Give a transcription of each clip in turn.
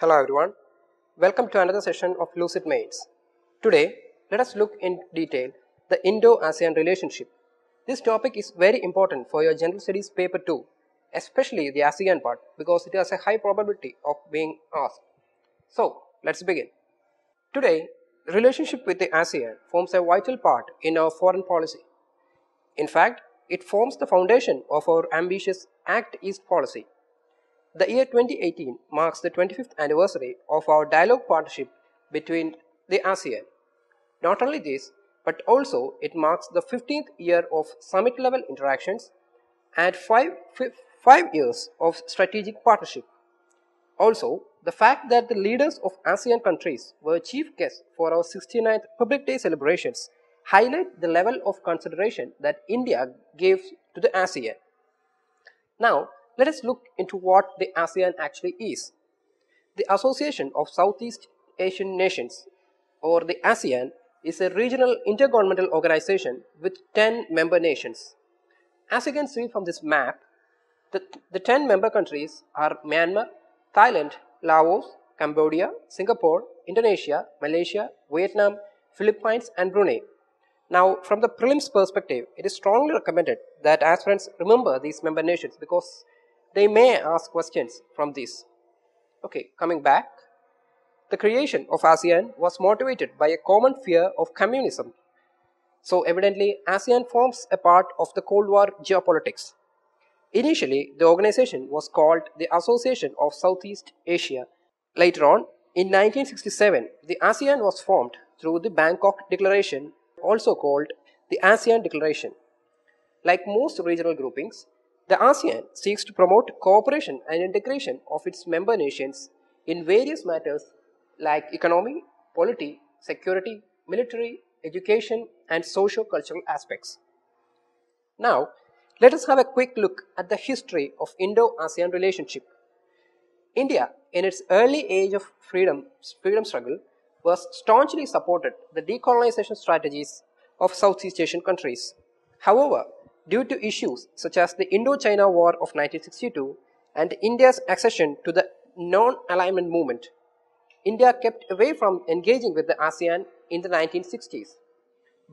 Hello everyone, welcome to another session of Lucid Mates. Today, let us look in detail the Indo-ASEAN relationship. This topic is very important for your General Studies paper 2, especially the ASEAN part because it has a high probability of being asked. So, let's begin. Today, the relationship with the ASEAN forms a vital part in our foreign policy. In fact, it forms the foundation of our ambitious Act East policy. The year 2018 marks the 25th anniversary of our dialogue partnership between the ASEAN. Not only this, but also it marks the 15th year of summit level interactions and five years of strategic partnership. Also, the fact that the leaders of ASEAN countries were chief guests for our 69th Republic Day celebrations highlight the level of consideration that India gave to the ASEAN. Now, let us look into what the ASEAN actually is. The Association of Southeast Asian Nations, or the ASEAN, is a regional intergovernmental organization with 10 member nations. As you can see from this map, the 10 member countries are Myanmar, Thailand, Laos, Cambodia, Singapore, Indonesia, Malaysia, Vietnam, Philippines, and Brunei. Now, from the prelims perspective, it is strongly recommended that aspirants remember these member nations because they may ask questions from this. Okay, coming back. The creation of ASEAN was motivated by a common fear of communism. So evidently, ASEAN forms a part of the Cold War geopolitics. Initially, the organization was called the Association of Southeast Asia. Later on, in 1967, the ASEAN was formed through the Bangkok Declaration, also called the ASEAN Declaration. Like most regional groupings, the ASEAN seeks to promote cooperation and integration of its member nations in various matters like economy, polity, security, military, education, and socio-cultural aspects. Now, let us have a quick look at the history of Indo-ASEAN relationship. India, in its early age of freedom struggle, was staunchly supported the decolonization strategies of Southeast Asian countries. However, due to issues such as the Indo-China War of 1962 and India's accession to the non-alignment movement, India kept away from engaging with the ASEAN in the 1960s.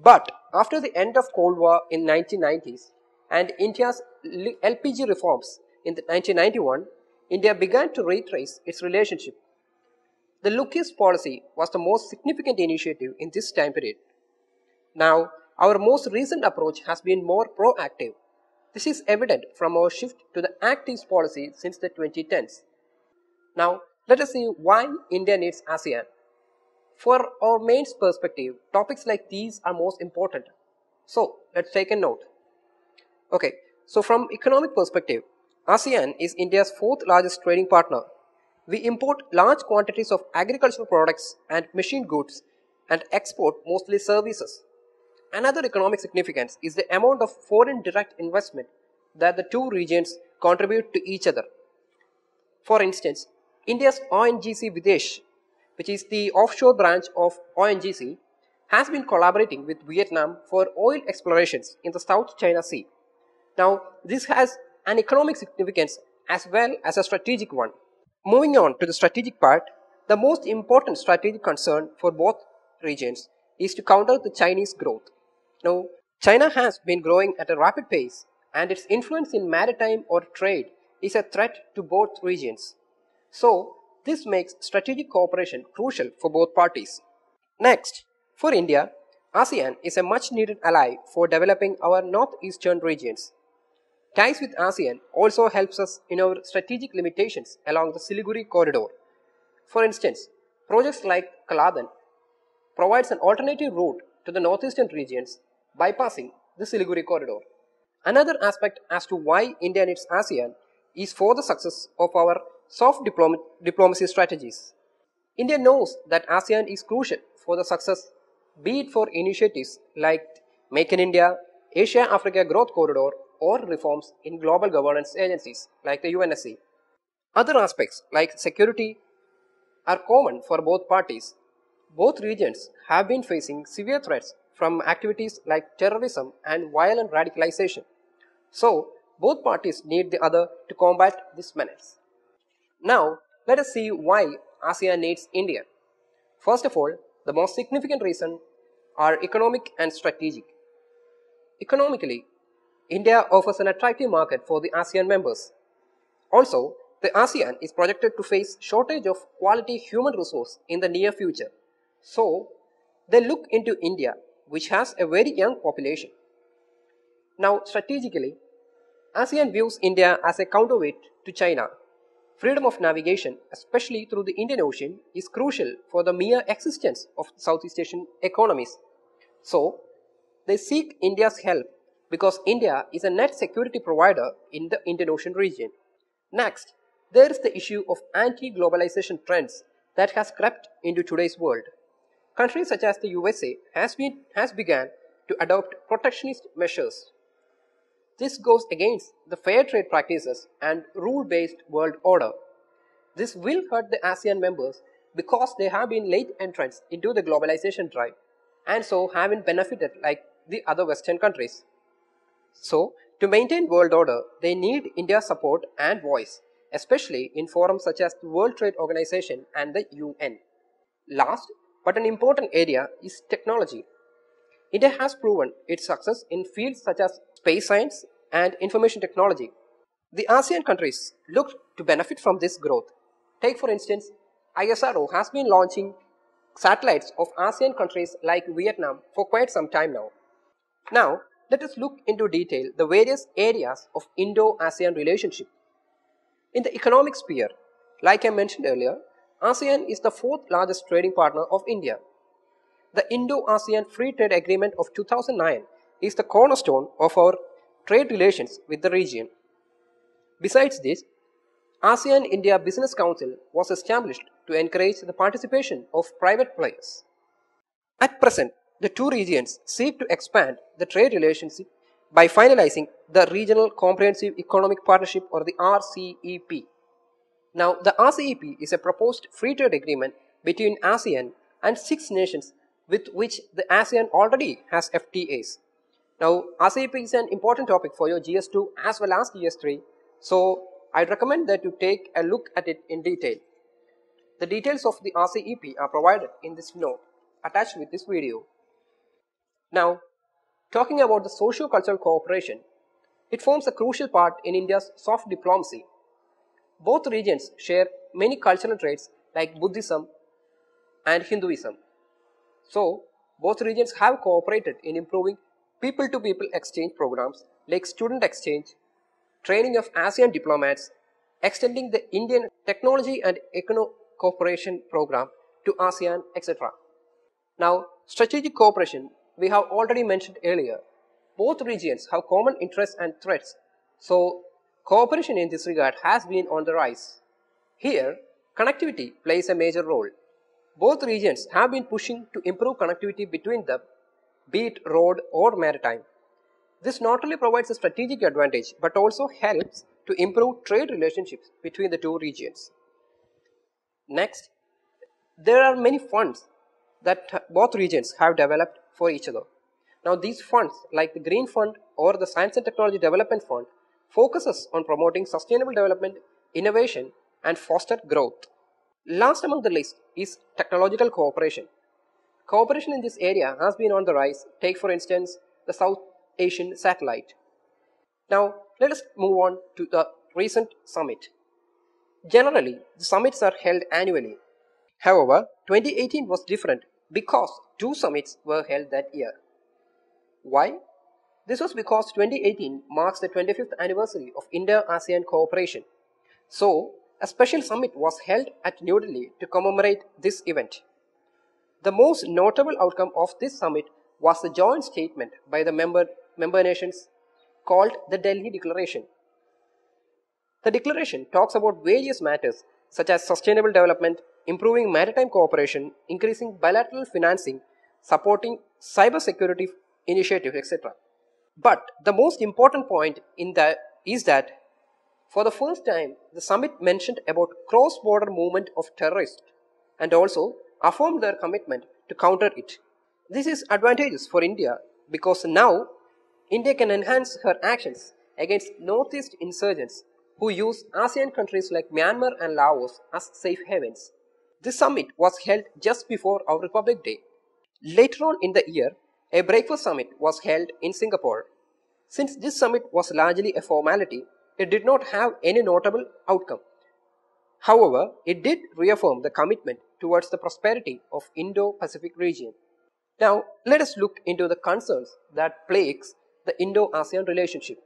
But after the end of Cold War in 1990s and India's LPG reforms in 1991, India began to retrace its relationship. The Look East policy was the most significant initiative in this time period. Now, our most recent approach has been more proactive. This is evident from our shift to the Act East policy since the 2010s. Now, let us see why India needs ASEAN. For our mains perspective, topics like these are most important. So, let's take a note. Okay, so from economic perspective, ASEAN is India's fourth largest trading partner. We import large quantities of agricultural products and machine goods and export mostly services. Another economic significance is the amount of foreign direct investment that the two regions contribute to each other. For instance, India's ONGC Videsh, which is the offshore branch of ONGC, has been collaborating with Vietnam for oil explorations in the South China Sea. Now, this has an economic significance as well as a strategic one. Moving on to the strategic part, the most important strategic concern for both regions is to counter the Chinese growth. Now, China has been growing at a rapid pace, and its influence in maritime or trade is a threat to both regions. So, this makes strategic cooperation crucial for both parties. Next, for India, ASEAN is a much needed ally for developing our northeastern regions. Ties with ASEAN also helps us in our strategic limitations along the Siliguri corridor. For instance, projects like Kaladan provides an alternative route to the northeastern regions bypassing the Siliguri corridor. Another aspect as to why India needs ASEAN is for the success of our soft diplomacy strategies. India knows that ASEAN is crucial for the success, be it for initiatives like Make in India, Asia-Africa Growth Corridor, or reforms in global governance agencies like the UNSC. Other aspects like security are common for both parties. Both regions have been facing severe threats from activities like terrorism and violent radicalization. So, both parties need the other to combat this menace. Now, let us see why ASEAN needs India. First of all, the most significant reason are economic and strategic. Economically, India offers an attractive market for the ASEAN members. Also, the ASEAN is projected to face shortage of quality human resource in the near future. So, they look into India, which has a very young population. Now, strategically, ASEAN views India as a counterweight to China. Freedom of navigation, especially through the Indian Ocean, is crucial for the mere existence of Southeast Asian economies. So, they seek India's help because India is a net security provider in the Indian Ocean region. Next, there is the issue of anti-globalization trends that has crept into today's world. Countries such as the USA has begun to adopt protectionist measures. This goes against the fair trade practices and rule-based world order. This will hurt the ASEAN members because they have been late entrants into the globalization drive and so haven't benefited like the other Western countries. So, to maintain world order, they need India's support and voice, especially in forums such as the World Trade Organization and the UN. Last, but an important area is technology. India has proven its success in fields such as space science and information technology. The ASEAN countries look to benefit from this growth. Take for instance, ISRO has been launching satellites of ASEAN countries like Vietnam for quite some time now. Now, let us look into detail the various areas of Indo-ASEAN relationship. In the economic sphere, like I mentioned earlier, ASEAN is the fourth largest trading partner of India. The Indo-ASEAN Free Trade Agreement of 2009 is the cornerstone of our trade relations with the region. Besides this, ASEAN-India Business Council was established to encourage the participation of private players. At present, the two regions seek to expand the trade relationship by finalizing the Regional Comprehensive Economic Partnership or the RCEP. Now, the RCEP is a proposed free trade agreement between ASEAN and 6 nations with which the ASEAN already has FTAs. Now, RCEP is an important topic for your GS2 as well as GS3, so I recommend that you take a look at it in detail. The details of the RCEP are provided in this note attached with this video. Now, talking about the socio-cultural cooperation, it forms a crucial part in India's soft diplomacy. Both regions share many cultural traits like Buddhism and Hinduism. So, both regions have cooperated in improving people-to-people exchange programs like student exchange, training of ASEAN diplomats, extending the Indian Technology and Economic Cooperation Program to ASEAN, etc. Now, strategic cooperation, we have already mentioned earlier. Both regions have common interests and threats, so cooperation in this regard has been on the rise. Here, connectivity plays a major role. Both regions have been pushing to improve connectivity between them, be it road or maritime. This not only provides a strategic advantage but also helps to improve trade relationships between the two regions. Next, there are many funds that both regions have developed for each other. Now, these funds like the Green Fund or the Science and Technology Development Fund focuses on promoting sustainable development, innovation and foster growth. Last among the list is technological cooperation. Cooperation in this area has been on the rise. Take for instance the South Asian satellite. Now, let us move on to the recent summit. Generally, the summits are held annually. However, 2018 was different because 2 summits were held that year. Why? This was because 2018 marks the 25th anniversary of Indo-ASEAN cooperation. So, a special summit was held at New Delhi to commemorate this event. The most notable outcome of this summit was the joint statement by the member nations called the Delhi Declaration. The declaration talks about various matters such as sustainable development, improving maritime cooperation, increasing bilateral financing, supporting cybersecurity initiatives, etc. But the most important point is that for the first time, the summit mentioned about cross-border movement of terrorists and also affirmed their commitment to counter it. This is advantageous for India because now India can enhance her actions against northeast insurgents who use ASEAN countries like Myanmar and Laos as safe havens. This summit was held just before our Republic Day. Later on in the year, a breakfast summit was held in Singapore. Since this summit was largely a formality, it did not have any notable outcome. However, it did reaffirm the commitment towards the prosperity of Indo-Pacific region. Now, let us look into the concerns that plagues the Indo-ASEAN relationship.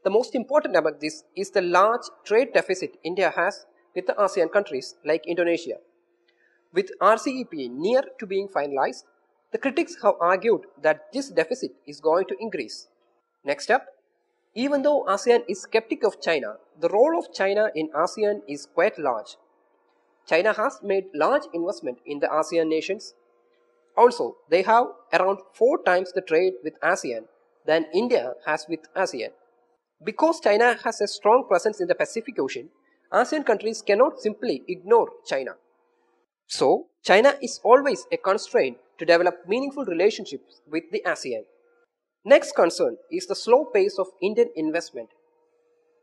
The most important among this is the large trade deficit India has with the ASEAN countries like Indonesia. With RCEP near to being finalized, the critics have argued that this deficit is going to increase. Next up, even though ASEAN is skeptic of China, the role of China in ASEAN is quite large. China has made large investment in the ASEAN nations. Also, they have around 4 times the trade with ASEAN than India has with ASEAN. Because China has a strong presence in the Pacific Ocean, ASEAN countries cannot simply ignore China. So, China is always a constraint to develop meaningful relationships with the ASEAN. Next concern is the slow pace of Indian investment.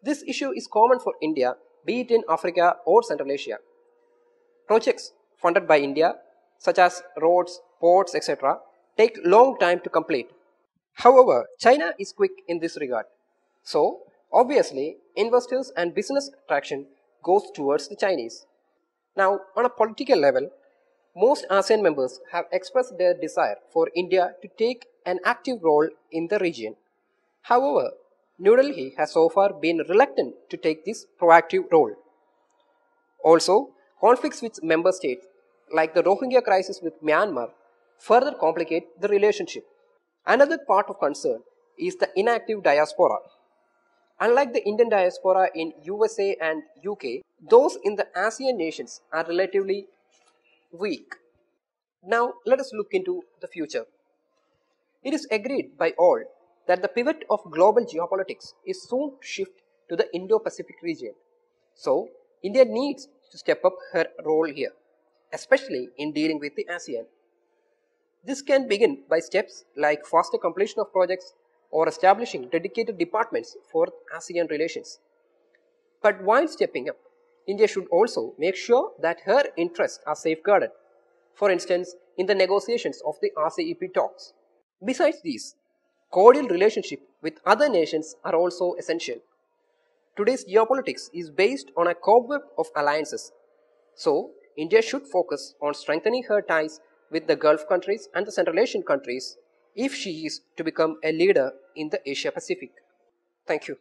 This issue is common for India, be it in Africa or Central Asia. Projects funded by India, such as roads, ports, etc., take long time to complete. However, China is quick in this regard. So, obviously, investors and business attraction goes towards the Chinese. Now, on a political level, most ASEAN members have expressed their desire for India to take an active role in the region. However, New Delhi has so far been reluctant to take this proactive role. Also, conflicts with member states, like the Rohingya crisis with Myanmar, further complicate the relationship. Another part of concern is the inactive diaspora. Unlike the Indian diaspora in USA and UK, those in the ASEAN nations are relatively weak. Now, let us look into the future. It is agreed by all that the pivot of global geopolitics is soon to shift to the Indo-Pacific region. So, India needs to step up her role here, especially in dealing with the ASEAN. This can begin by steps like faster completion of projects or establishing dedicated departments for ASEAN relations. But while stepping up, India should also make sure that her interests are safeguarded, for instance, in the negotiations of the RCEP talks. Besides these, cordial relationship with other nations are also essential. Today's geopolitics is based on a cobweb of alliances. So, India should focus on strengthening her ties with the Gulf countries and the Central Asian countries if she is to become a leader in the Asia Pacific. Thank you.